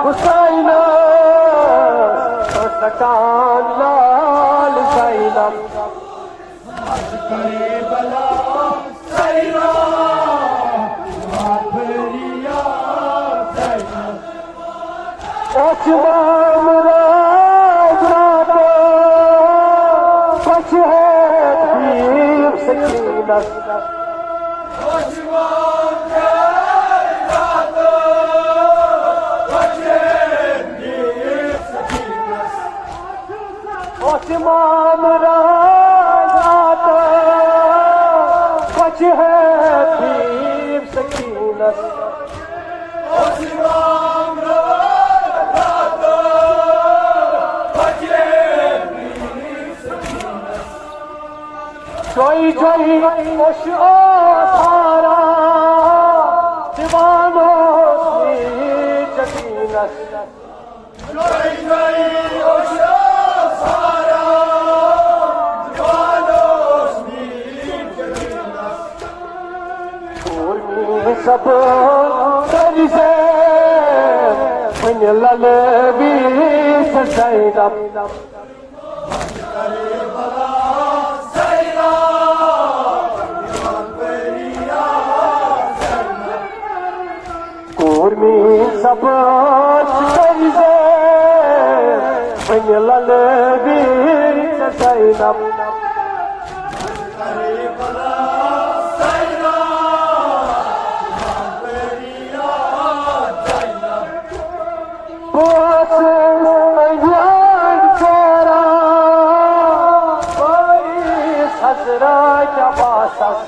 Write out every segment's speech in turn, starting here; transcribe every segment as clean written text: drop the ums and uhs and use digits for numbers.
हुसैना सकान लाल Zainab Karbala सैरा फरिया ज़ैनब आसमान रात बच है भीम सकीनत आसमान रात बच है भीम सकीनत जोई जोई खुश ओ सारा दीवानों की जकीनत जोई जोई खुश सारा दीवानों की जकीनत उर्मी सब सरी से मन लल भी ज़ैनब करबला सैरा फरिया ज़ैनब उर्मी सब सरी से मन लल भी ज़ैनब करबला सैरा फरिया ज़ैनब बस अयान चेहरा कोई सजरा क्या बासस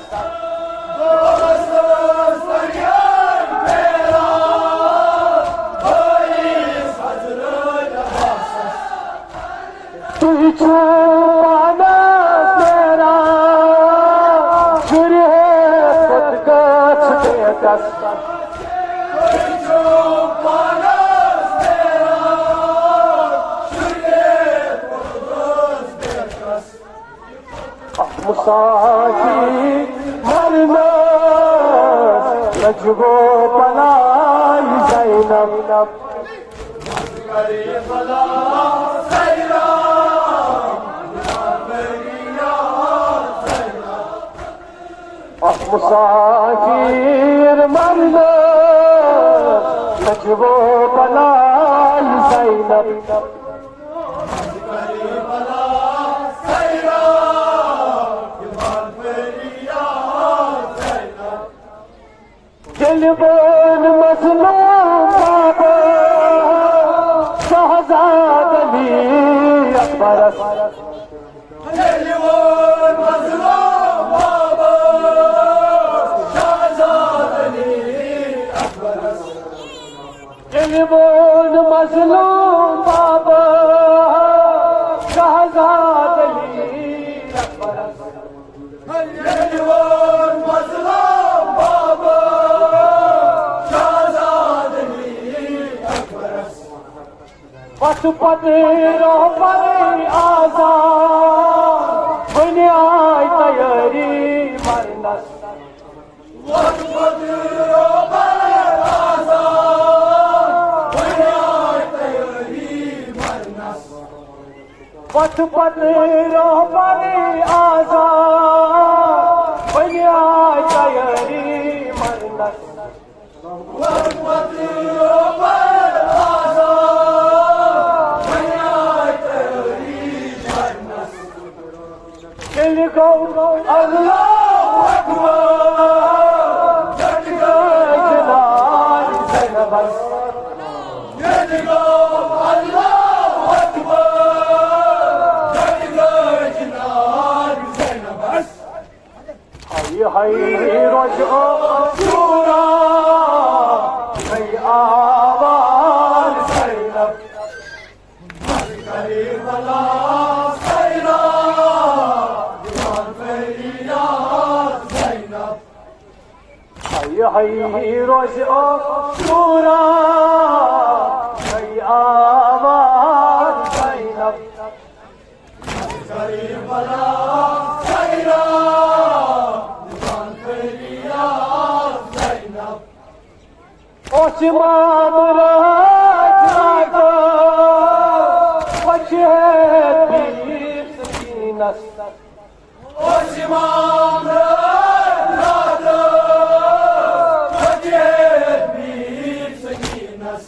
तुझको पाना तेरा शुरू है खुद का छुटे कस मुसाफी मरना नजबो पलाई ज़ैनब करबला सैरा फरिया ज़ैनब मुसाफिर मरना नजबो पलाई ज़ैनब करबला सैरा फरिया ज़ैनब दिलबोन मज़लूम बाबा शहज़ाद अली अकबर दिलवर मज़लूम बाबा शहज़ाद अली अकबर दिलबोन मज़लूम बाबा शहज़ाद अली अकबर दिलवर मज़लूम बाबा शहज़ाद अली अकबर पशुपत रोपर आज़ाद बने आई तैयारी मरनस पशुपत रोपर आज़ाद बने आई तैयारी मरनस दिल को अल्लाह अकबर जग जलाल ज़ैनब हाय रोज़ो शूरा गई आवाज़ ज़ैनब करबला सैरा फरिया ज़ैनब हाय रोज़ो शूरा गई आवाज़ Zainab Karibala Sayra Divan Feryat Zainab Osman Raja Vaçhet bir sekinas Osman Raja Vaçhet bir sekinas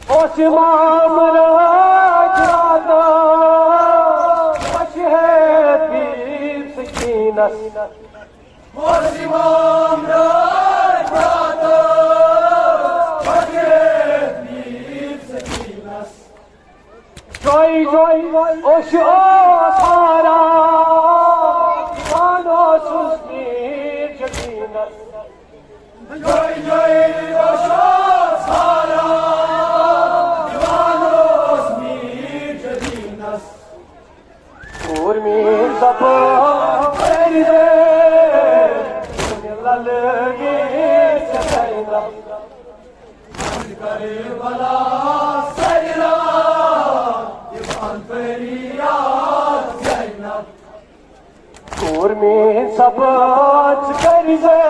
Osman Raja Vaçhet bir sekinas Osman Raja Vaçhet bir sekinas Joy joy oşu sara Divanosuz bir sekinas Joy joy Osho Sara Divanos mir Jadinas Urmi sapı Feride Lalgi Sayra Karibala Sayra Divan Feryat Zainab Urmi sapı Karize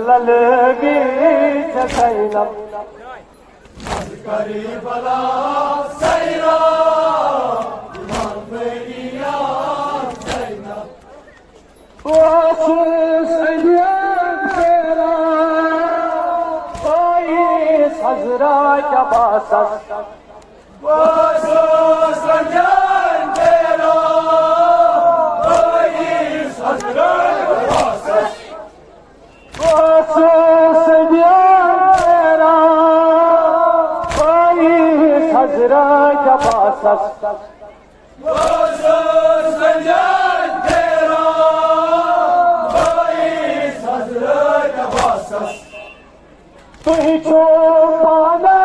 Lalgi Sayra Karibala Sayra Divan Feryat Zainab Vasıl Seyyid Fera Faiz Hazra Kabasas Vasos Ranjan Tera Ois Hazrat Vasas Vasıl Seyyid Fera Faiz Hazra Kabasas Vasos Ranjan Tera Ois Hazrat Vasas तुही चोपाना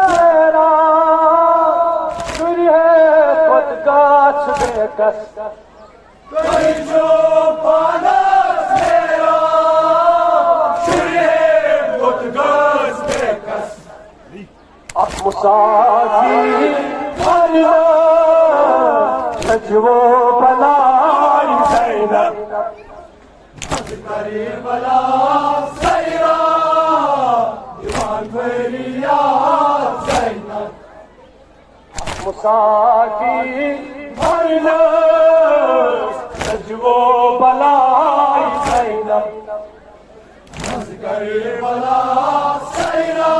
तेरा तुझे खुद गाछ बेकस Koi jo pana Tera Shurye Botgaz Bekas अब Musaffah हरना सजवो भलाई Zainab Karibala Sayra Divan Feryat Zainab Musaffah हरना सजवो भलाई Zainab Karibala Sayra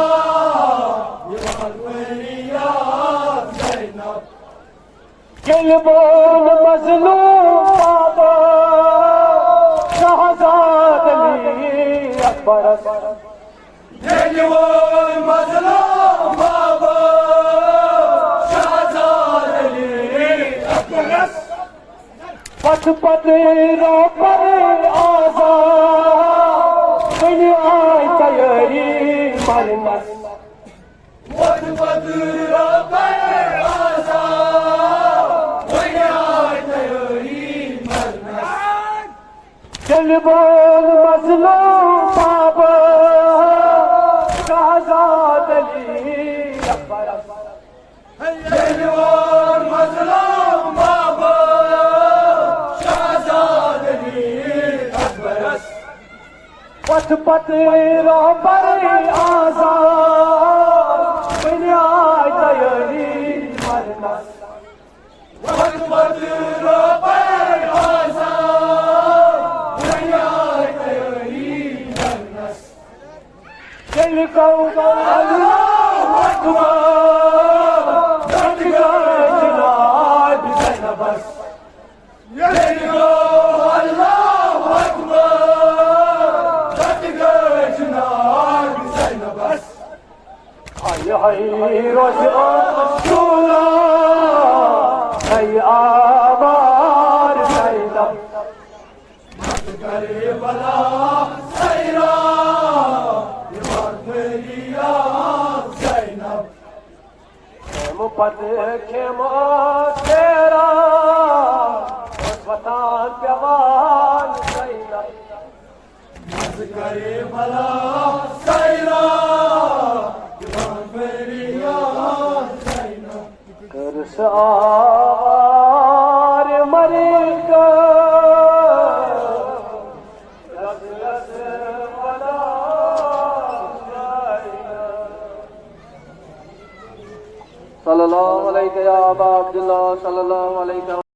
Divan Feryat Zainab Gelbon mazlum baba Şahzad Ali Akbar Yelvon mazlum baba Shahzad Ali Akbaras पथ पथ रो पर आज़ाद दुनिया तैयारी मरनस What badra par aza Oya tayori marnas जलबोल मजलूम बाबा Shahzad Ali Akbar Yelvon mazlum baba Shahzad Ali Akbaras पथ पथ रो पर आज़ाद दुनिया तैयारी मरनस What badra par aza Oya tayori marnas दिल को अल्लाह अकबर जनाब ज़ैनबस Yelgo Allahu Akbar Jatgajnar Zainabas हाय हाय रोज आशूरा है आबार Zainab Karibala Sayra Divan Feryat Zainab मुपद खेमा तेरा वतन प्यावान Zainab Karibala Sayra Divan Feryat Zainab कर सल्लल्लाहु अलैहि या अबा अब्दुल्लाह सल्लल्लाहु अलैहि